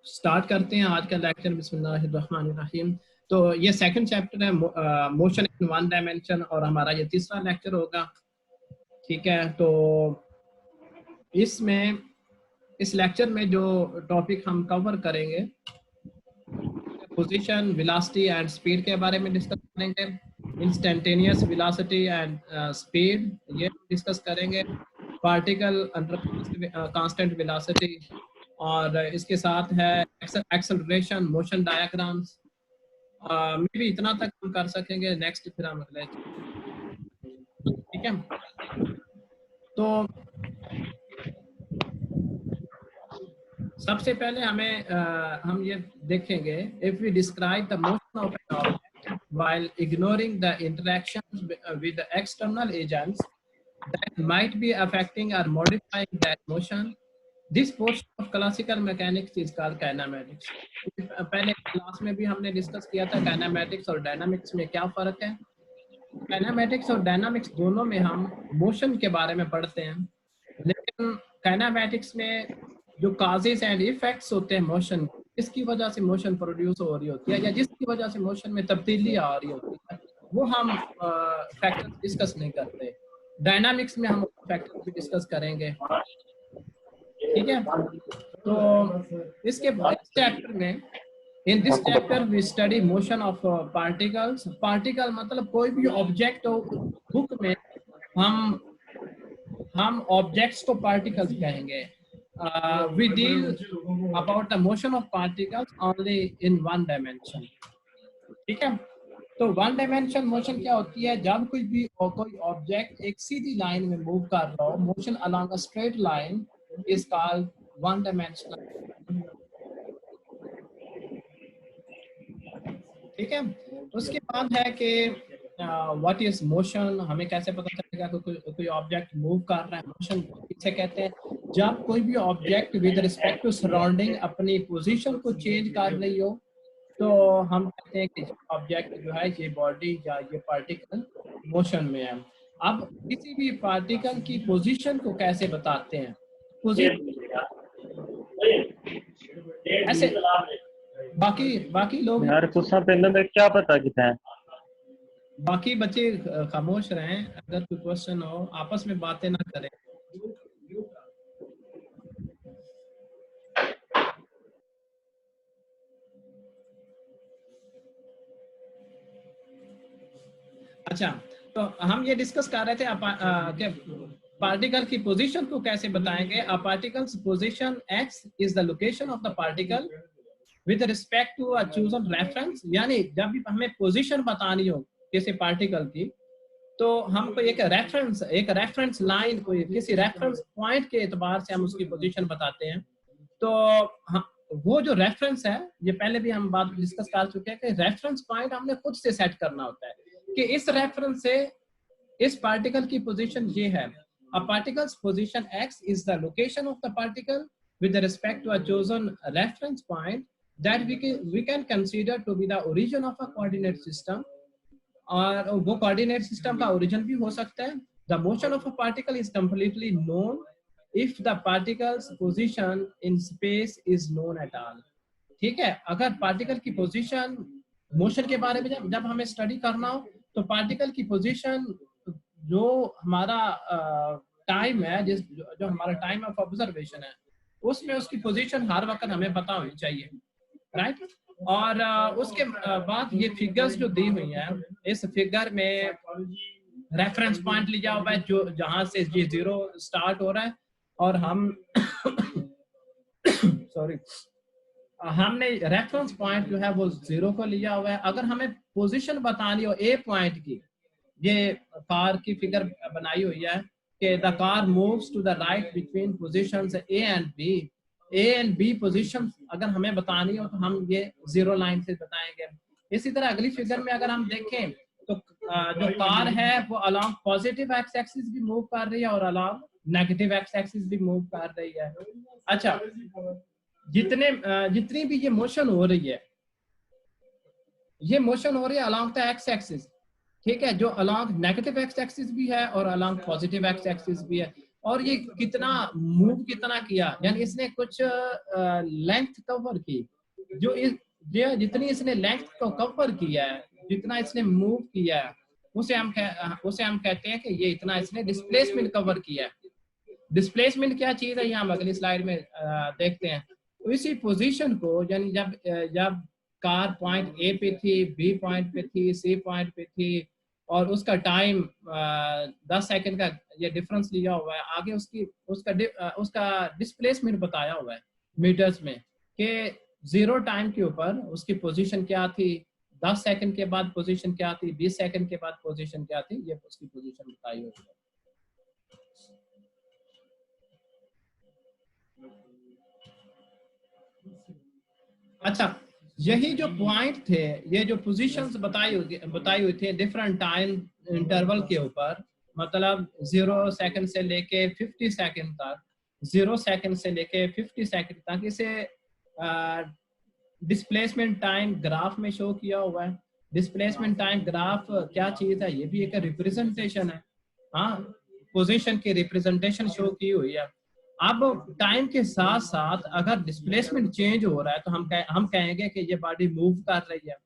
Start करते हैं आज का लेक्चर। बिस्मिल्लाहिर्रहमानिर्रहीम। तो ये सेकंड चैप्टर है, मोशन इन वन डायमेंशन, और हमारा ये तीसरा लेक्चर होगा। ठीक है, तो इसमें इस लेक्चर में जो टॉपिक हम कवर करेंगे, पोजीशन, वेलोसिटी एंड स्पीड के बारे में डिस्कस करेंगे। इंस्टेंटेनियस वेलोसिटी एंड स्पीड ये डिस्कस करेंगे। पार्टिकल अंडर कांस्टेंट वेलोसिटी, और इसके साथ है एक्सेलरेशन, मोशन डायग्राम्स। मे भी इतना तक हम कर सकेंगे। नेक्स्ट फिर हम अगले, ठीक है। तो सबसे पहले हम ये देखेंगे, if we describe the motion of an object while ignoring the interactions with the external agents that might be affecting or modifying that motion, this portion of classical mechanics is called kinematics. पहले class में भी हमने discuss किया था kinematics और dynamics में क्या फर्क है। काइनेमेटिक्स और डायनामिक्स दोनों में हम मोशन के बारे में पढ़ते हैं, लेकिन काइनेमेटिक्स में जो काजेस एंड इफेक्ट्स होते हैं मोशन, जिसकी वजह से मोशन प्रोड्यूस हो रही होती है या जिसकी वजह से मोशन में तब्दीली आ रही होती है, वो हम फैक्टर्स डिस्कस नहीं करते। डायनामिक्स में हम फैक्टर्स भी डिस्कस करेंगे, ठीक है। तो इसके चैप्टर में, in this chapter we study motion of particles. Particle मतलब कोई भी ऑब्जेक्ट हो। बुक में हम ऑब्जेक्ट्स को पार्टिकल्स कहेंगे। We deal about the motion of particles only in one dimension, ठीक है। तो वन डायमेंशन मोशन क्या होती है? जब कोई ऑब्जेक्ट एक सीधी लाइन में मूव कर रहा हो, motion along a straight line is called one dimensional, ठीक है। उसके बाद है कि व्हाट इज मोशन। हमें कैसे पता चलेगा कि कोई ऑब्जेक्ट मूव कर रहा है? मोशन किसे कहते हैं? जब कोई भी object with respect to surrounding अपनी पोजीशन को चेंज कर रही हो, तो हम कहते हैं कि ऑब्जेक्ट जो है, ये बॉडी या ये पार्टिकल मोशन में है। अब किसी भी पार्टिकल की पोजीशन को कैसे बताते हैं? ऐसे बाकी लोग यार कुछ पहले में क्या पता कितना है। बाकी बच्चे खामोश रहें, अगर कोई क्वेश्चन हो आपस में बातें ना करें। अच्छा, तो हम ये डिस्कस कर रहे थे कि पार्टिकल की पोजीशन को कैसे बताएंगे। A particle's position x is the location of the particle with respect to a chosen reference. यानी जब भी हमें पोजीशन बतानी हो किसी पार्टिकल की, तो हमको एक रेफरेंस लाइन को किसी रेफरेंस पॉइंट के एतबार से हम उसकी पोजीशन बताते हैं। तो वो जो रेफरेंस है, ये पहले भी हम बात डिस्कस कर चुके हैं कि रेफरेंस पॉइंट हमने खुद से सेट करना होता है कि इस रेफरेंस से इस पार्टिकल की पोजीशन ये है। A particle's position x is the location of the particle with respect to a chosen reference point that we can consider to be the origin of a coordinate system. और वो coordinate system का origin भी हो सकता है। The motion of a particle is completely known if the particles position in space is known at all, ठीक है। अगर पार्टिकल की पोजीशन, मोशन के बारे में जब हमें स्टडी करना हो, तो पार्टिकल की पोजीशन जो हमारा टाइम है, जो हमारा टाइम ऑफ ऑब्जर्वेशन है, उसमें उसकी पोजीशन हर वक्त हमें पता होनी चाहिए, राइट। और उसके बाद ये फिगर्स जो दी हुई हैं, इस फिगर में रेफरेंस पॉइंट लिया हुआ है जो जहां से ये जीरो स्टार्ट हो रहा है, और हम सॉरी हमने रेफरेंस पॉइंट जो है वो जीरो को लिया हुआ है। अगर हमें पोजीशन बतानी हो ए पॉइंट की, ये कार की फिगर बनाई हुई है कि the car moves to the right between positions A and B position अगर हमें बतानी हो, तो हम ये जीरो लाइन से बताएंगे। इसी तरह अगली फिगर में अगर हम देखें, तो जो कार है वो अलोंग पॉजिटिव एक्स एक्सिस भी मूव कर रही है और अलोंग नेगेटिव एक्स एक्सिस भी मूव कर रही है। अच्छा, जितनी भी ये मोशन हो रही है, ये मोशन हो रही है अलोंग द एक्स एक्सिस, ठीक है। जो अलोंग नेगेटिव एक्स एक्सिस भी है और अलोंग पॉजिटिव एक्स एक्सिस भी है। और ये कितना मूव कितना किया, यानी इसने कुछ लेंथ कवर की, जो जितनी इसने लेंथ को कवर किया है, जितना इसने मूव किया है, उसे हम कहते हैं कि ये इतना इसने डिस्प्लेसमेंट कवर किया है। डिस्प्लेसमेंट क्या चीज है, ये हम अगली स्लाइड में देखते हैं। तो इसी पोजीशन को, यानी जब कार पॉइंट ए पे थी, बी पॉइंट पे थी, सी पॉइंट पे थी, और उसका टाइम 10 सेकंड का ये डिफरेंस लिया हुआ है, आगे उसका डिस्प्लेसमेंट बताया हुआ है मीटर्स में, कि 0 टाइम के ऊपर उसकी पोजीशन क्या थी, 10 सेकंड के बाद पोजीशन क्या थी, 20 सेकंड के बाद पोजीशन क्या थी, ये उसकी पोजीशन बताई हुई है। अच्छा, यही जो पॉइंट थे, ये जो पोजीशंस बताई हुई थी डिफरेंट टाइम इंटरवल के ऊपर, मतलब 0 सेकंड से लेके 50 सेकंड तक, 0 सेकंड से लेके 50 सेकंड तक, इसे डिस्प्लेसमेंट टाइम ग्राफ में शो किया हुआ है। डिस्प्लेसमेंट टाइम ग्राफ क्या चीज है, ये भी एक रिप्रेजेंटेशन है। हाँ, पोजीशन की रिप्रेजेंटेशन शो की हुई है। अब टाइम के साथ साथ अगर डिस्प्लेसमेंट चेंज हो रहा है तो हम कहेंगे कि ये बॉडी मूव कर रही है।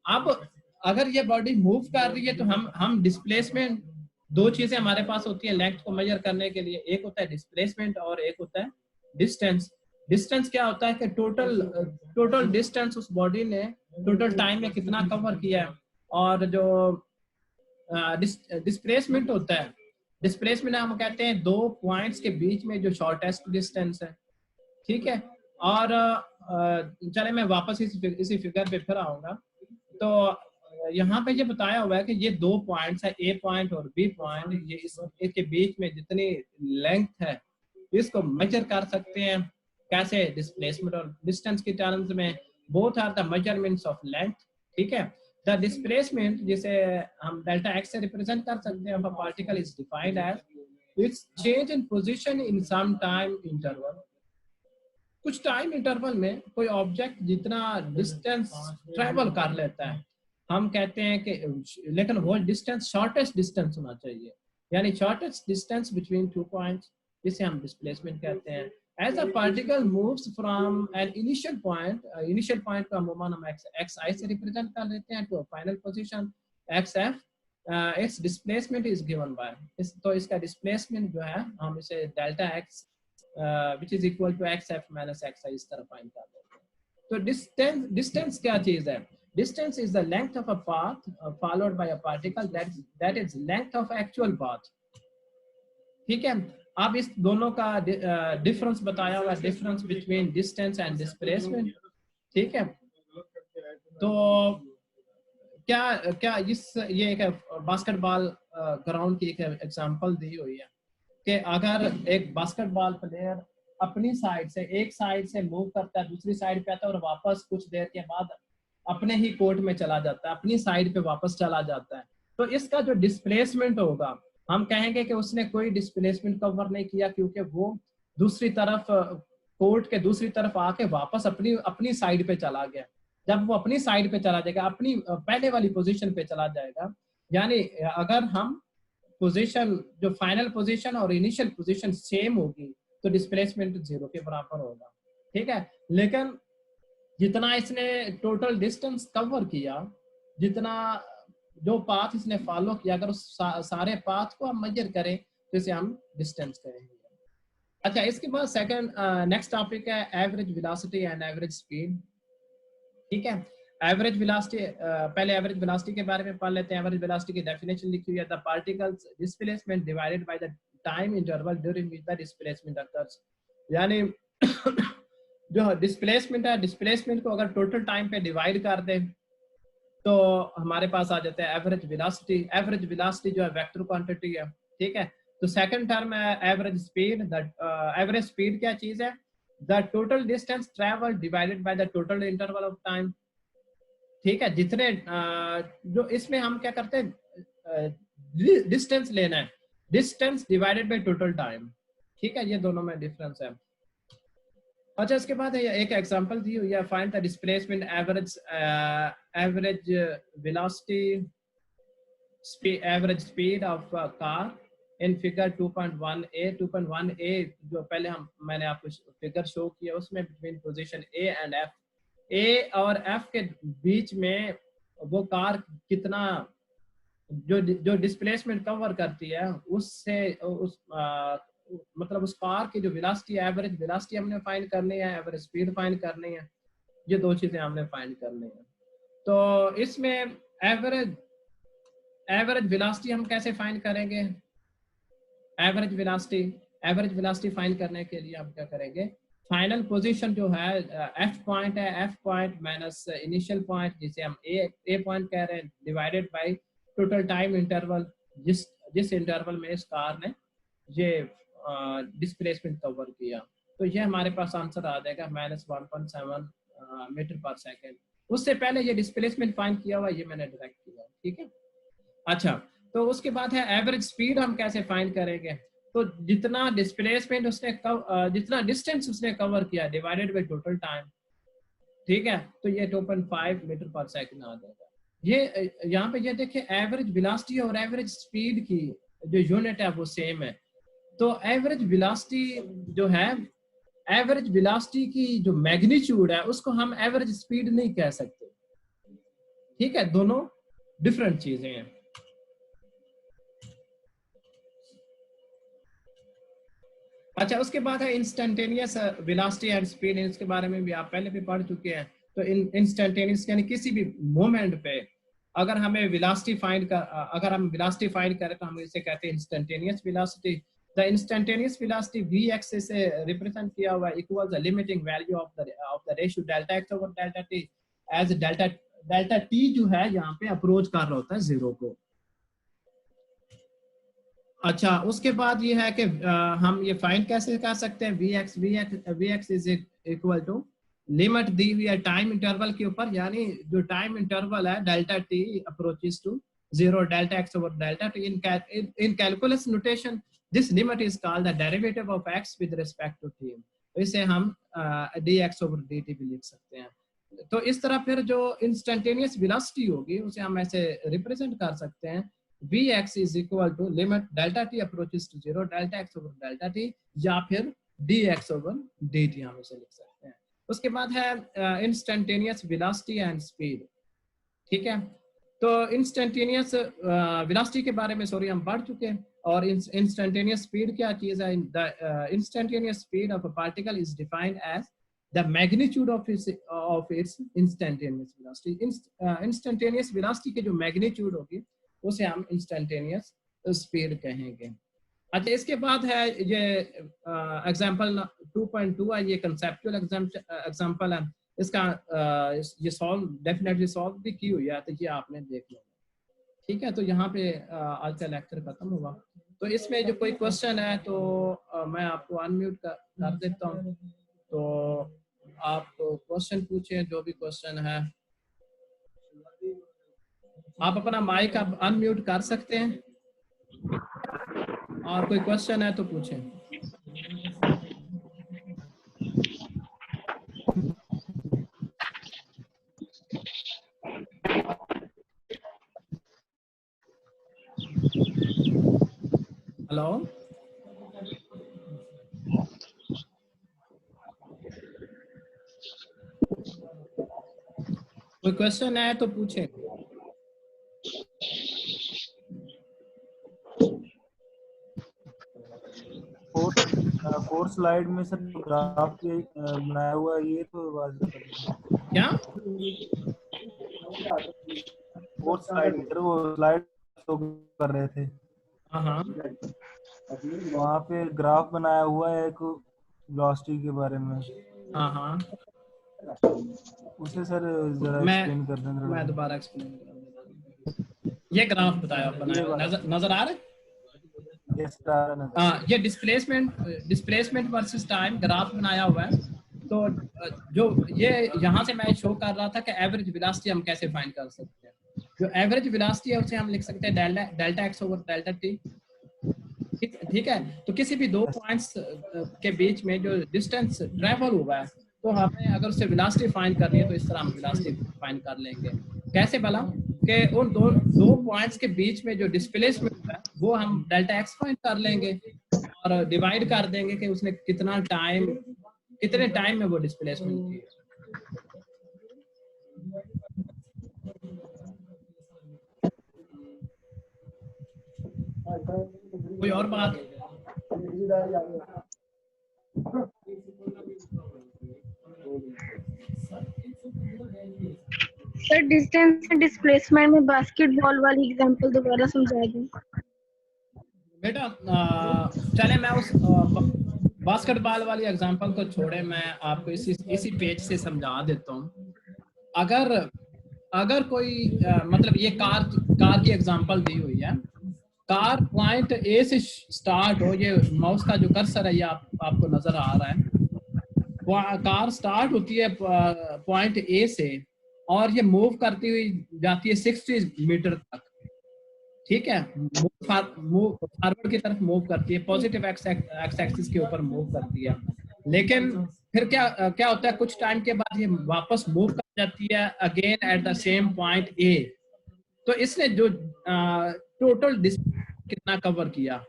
अब अगर ये बॉडी मूव कर रही है तो हम डिस्प्लेसमेंट, दो चीजें हमारे पास होती है लेंथ को मेजर करने के लिए, एक होता है डिस्प्लेसमेंट और एक होता है डिस्टेंस। डिस्टेंस क्या होता है कि टोटल डिस्टेंस उस बॉडी ने टोटल टाइम में कितना कवर किया है। और जो डिस्प्लेसमेंट होता है, डिस्प्लेसमेंट हम कहते हैं दो पॉइंट्स के बीच में जो शॉर्टेस्ट डिस्टेंस है, ठीक है। और चले मैं वापस इसी फिगर पे फिर आऊंगा। तो यहाँ पे ये बताया हुआ है कि ये दो पॉइंट्स है, ए पॉइंट और बी पॉइंट, ये इसके बीच में जितनी लेंथ है इसको मेजर कर सकते हैं। कैसे? डिस्प्लेसमेंट और डिस्टेंस के टर्म्स में, both are the measurements of length, ठीक है। द डिस्प्लेसमेंट, जिसे हम डेल्टा एक्स से रिप्रेजेंट कर सकते हैं, particle is defined as its change in position in some time interval. कुछ टाइम इंटरवल में कोई ऑब्जेक्ट जितना डिस्टेंस ट्रेवल कर लेता है, हम कहते हैं कि, लेकिन वो डिस्टेंस शॉर्टेस्ट डिस्टेंस होना चाहिए, यानी shortest distance between two points, जिसे हम डिस्प्लेसमेंट कहते हैं। As a particle moves from an initial point को अमूमन हम एक्स आई से रिप्रेजेंट कर लेते हैं, to final position X F, its displacement is given by, तो इसका डिस्प्लेसमेंट जो है हम इसे delta X which is equal to xf minus xi इस तरह फाइंड कर लेते हैं। तो डिस्टेंस क्या चीज है? Distance is the length of a path followed by a particle that is length of actual path, ठीक है। अब इस दोनों का डिफरेंस बताया हुआ है, difference between distance and displacement, ठीक है। तो क्या क्या ये एक बास्केटबॉल ग्राउंड की एक एग्जांपल दी हुई है कि अगर एक बास्केटबॉल प्लेयर अपनी साइड से, एक साइड से मूव करता है, दूसरी साइड पे आता है और वापस कुछ देर के बाद अपने ही कोर्ट में चला जाता है, अपनी साइड पे वापस चला जाता है, तो इसका जो डिस्प्लेसमेंट होगा, हम कहेंगे कि उसने कोई डिस्प्लेसमेंट कवर नहीं किया, क्योंकि वो दूसरी तरफ, कोर्ट के दूसरी तरफ आके वापस अपनी साइड पे चला गया। जब वो अपनी साइड पे चला जाएगा, अपनी पहले वाली पोजीशन पे चला जाएगा, यानी अगर हम पोजीशन, जो फाइनल पोजीशन और इनिशियल पोजीशन सेम होगी तो डिस्प्लेसमेंट 0 के बराबर होगा, ठीक है। लेकिन जितना इसने टोटल डिस्टेंस कवर किया, जितना जो पाथ इसने फॉलो किया, अगर उस सारे पाथ को हम मेजर करें तो इसे हम डिस्टेंस कहेंगे। अच्छा, इसके बाद सेकंड नेक्स्ट टॉपिक है average velocity and average speed, ठीक है। एवरेज वेलोसिटी, पहले एवरेज वेलोसिटी के बारे में पढ़ लेते हैं। एवरेज वेलोसिटी की डेफिनेशन लिखी हुई है, the particles displacement divided by the time interval during which the displacement occurs, यानी जो डिस्प्लेसमेंट है, डिस्प्लेसमेंट को अगर टोटल टाइम पे डिवाइड कर दें तो हमारे पास आ जाता है एवरेज वेलोसिटी। एवरेज वेलोसिटी जो है वेक्टर क्वांटिटी है, ठीक है। तो सेकंड टर्म है एवरेज स्पीड। एवरेज स्पीड क्या चीज है? The total distance travel divided by the total interval of time, ठीक है। जितने जो इसमें हम क्या करते हैं, डिस्टेंस लेना है, distance divided by total time, ठीक है। ये दोनों में डिफरेंस है। अच्छा, इसके बाद एक एग्जांपल दी हुई है, find the displacement average velocity average speed of car in figure 2.1a जो पहले मैंने आपको फिगर शो किया उसमें between position A and F, A और एफ के बीच में वो कार कितना जो डिस्प्लेसमेंट कवर करती है उससे मतलब उस कार की जो वेलोसिटी, एवरेज वेलोसिटी हमने फाइंड करनी है, एवरेज स्पीड फाइंड करनी है, ये दो चीजें हमने फाइंड करनी है। तो इसमें एवरेज वेलोसिटी हम कैसे फाइंड करेंगे? एवरेज वेलोसिटी फाइंड करने के लिए हम क्या करेंगे, फाइनल पोजीशन जो है एफ पॉइंट है, F point minus initial point जिसे हम ए पॉइंट कह रहे हैं, divided by total time interval जिस इंटरवल में इस कार ने ये डिस्प्लेसमेंट कवर किया। तो ये हमारे पास आंसर आ जाएगा -1.7 मीटर पर सेकेंड। उससे पहले ये डिस्प्लेसमेंट फाइंड किया हुआ, ये मैंने डायरेक्ट किया, ठीक है। अच्छा, तो उसके बाद है एवरेज स्पीड हम कैसे फाइंड करेंगे? तो जितना डिस्प्लेसमेंट उसने जितना डिस्टेंस उसने कवर किया डिवाइडेड बाय टोटल टाइम, ठीक है, तो ये 2.5 मीटर पर सेकंड आ जाएगा। ये यहाँ पे ये देखिए एवरेज वेलोसिटी और एवरेज स्पीड की जो यूनिट है वो सेम है। तो एवरेज वेलोसिटी जो है, एवरेज वेलोसिटी की जो मैग्नीट्यूड है उसको हम एवरेज स्पीड नहीं कह सकते, ठीक है, दोनों डिफरेंट चीजें हैं। अच्छा, उसके बाद है इंस्टेंटेनियस वेलोसिटी एंड स्पीड। इसके बारे में भी आप पहले भी पढ़ चुके हैं। तो इंस्टेंटेनियस यानी किसी भी मोमेंट पे अगर हमें वेलोसिटी फाइंड करें तो हम इसे कहते हैं instantaneous velocity. The instantaneous velocity vx से रिप्रेजेंट किया हुआ equal the limiting value of the ratio delta x over delta t, as delta t जो है यहाँ पे अप्रोच कर रहा होता है जीरो को। अच्छा, उसके बाद ये है कि हम ये फाइंड कैसे कर सकते हैं, vx is equal to limit दी हुई है टाइम इंटरवल के ऊपर, यानी जो टाइम इंटरवल है delta t approaches to zero, delta x over delta t। In calculus notation this limit is called the derivative of x with respect to t। तो इसे हम dx ओवर dt भी लिख सकते हैं। तो इस तरह फिर जो इंस्टेंटेनियस वेलोसिटी होगी उसे हम ऐसे रिप्रेजेंट कर सकते हैं, vx is equal to limit delta t approaches to zero, delta x over delta t, या फिर dx over dt हम इसे लिख सकते हैं। उसके बाद है इंस्टेंटेनियस वेलोसिटी एंड स्पीड, ठीक है। तो इंस्टेंटेनियस वेलोसिटी के बारे में हम पढ़ चुके हैं। और इंस्टेंटेनियस स्पीड क्या चीज है? Instantaneous speed of a particle is defined as the magnitude of its instantaneous velocity। Instantaneous velocity की जो मैग्नीट्यूड होगी उसे हम इंस्टेंटेनियस स्पीड कहेंगे। अच्छा, इसके बाद है ये एग्जांपल 2.2 है, ये कंसेप्चुअल एग्जांपल है। इसका ये डेफिनेटली सॉल्व भी की हुई है, तो ये आपने देख लिया, ठीक है। तो यहाँ पे आज का लेक्चर खत्म हुआ। तो इसमें जो कोई क्वेश्चन है तो मैं आपको अनम्यूट कर देता हूँ, तो आप क्वेश्चन पूछें, जो भी क्वेश्चन है। आप अपना माइक आप अनम्यूट कर सकते हैं और कोई क्वेश्चन है तो पूछें। हेलो, कोई क्वेश्चन है तो पूछें। फोर्थ स्लाइड में सर ग्राफ बनाया हुआ है, ये तो क्या फोर्थ स्लाइड में वो स्लाइड शो कर रहे थे, हाँ, वहाँ पे ग्राफ बनाया हुआ है एक वेलोसिटी के बारे में। हाँ, उसे सर जरा एक्सप्लेन कर दें। मैं दोबारा एक्सप्लेन कर देता हूँ। ये ग्राफ बताया नजर आ रहा है? ये डिस्प्लेसमेंट वर्सेस टाइम ग्राफ बनाया हुआ है। तो जो ये यहाँ से मैं शो कर रहा था कि एवरेज वेलोसिटी हम कैसे फाइंड कर सकते हैं। जो एवरेज वेलोसिटी है उसे हम लिख सकते हैं delta x over delta t, ठीक है। तो किसी भी दो पॉइंट्स के बीच में जो डिस्टेंस ट्रेवल हुआ है, तो हमें अगर उससे वेलोसिटी फाइंड करनी है तो इस तरह हम वेलोसिटी फाइंड कर लेंगे। कैसे भला? कि उन दो पॉइंट्स के बीच में जो डिस्प्लेसमेंट है वो हम डेल्टा एक्स फाइंड कर लेंगे और डिवाइड कर देंगे कि उसने कितने टाइम में वो डिस्प्लेसमेंट की है। कोई और बात? सर डिस्टेंस डिस्प्लेसमेंट में बास्केटबॉल वाली एग्जांपल दोबारा समझा दें। बेटा चले मैं उस बास्केटबॉल वाली एग्जांपल को छोड़े, मैं आपको इसी पेज से समझा देता हूँ। अगर कोई मतलब ये कार की एग्जांपल दी हुई है, कार पॉइंट ए से स्टार्ट हो, ये माउस का जो कर्सर है ये आपको नजर आ रहा है, कार स्टार्ट होती है पॉइंट ए से और ये मूव करती हुई जाती है 60 मीटर तक, ठीक है, मूव फॉरवर्ड की तरफ मूव करती है, पॉजिटिव एक्स एक्सिस के ऊपर मूव करती है। लेकिन फिर क्या होता है, कुछ टाइम के बाद ये वापस मूव कर जाती है again at the same point A. तो इसने जो टोटल कितना कवर किया,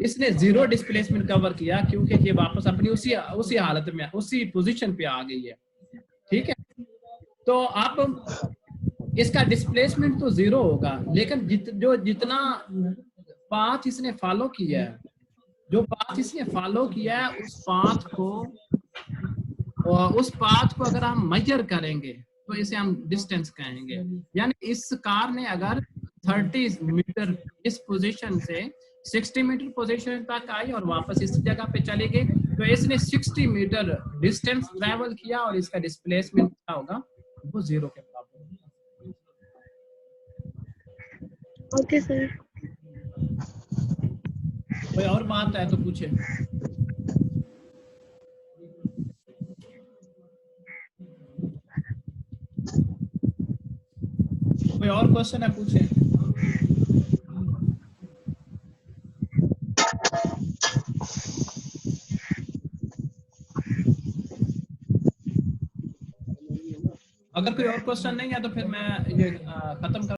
इसने 0 डिस्प्लेसमेंट कवर किया, क्योंकि ये वापस अपनी उसी हालत में, उसी पोजीशन पे आ गई है, ठीक है। तो आप इसका डिस्प्लेसमेंट तो 0 होगा, लेकिन जितना पाथ इसने फॉलो किया है, उस पाथ को अगर हम मेजर करेंगे तो इसे हम डिस्टेंस कहेंगे। यानी इस कार ने अगर 30 मीटर इस पोजीशन से 60 मीटर पोजीशन तक आई और वापस इस जगह पे चली गई, तो इसने 60 मीटर डिस्टेंस ट्रैवल किया और इसका डिस्प्लेसमेंट क्या होगा, वो 0 के बराबर होगा। Okay sir. कोई और बात है तो पूछे। कोई और क्वेश्चन है, पूछे। अगर कोई और क्वेश्चन नहीं है तो फिर मैं ये खत्म कर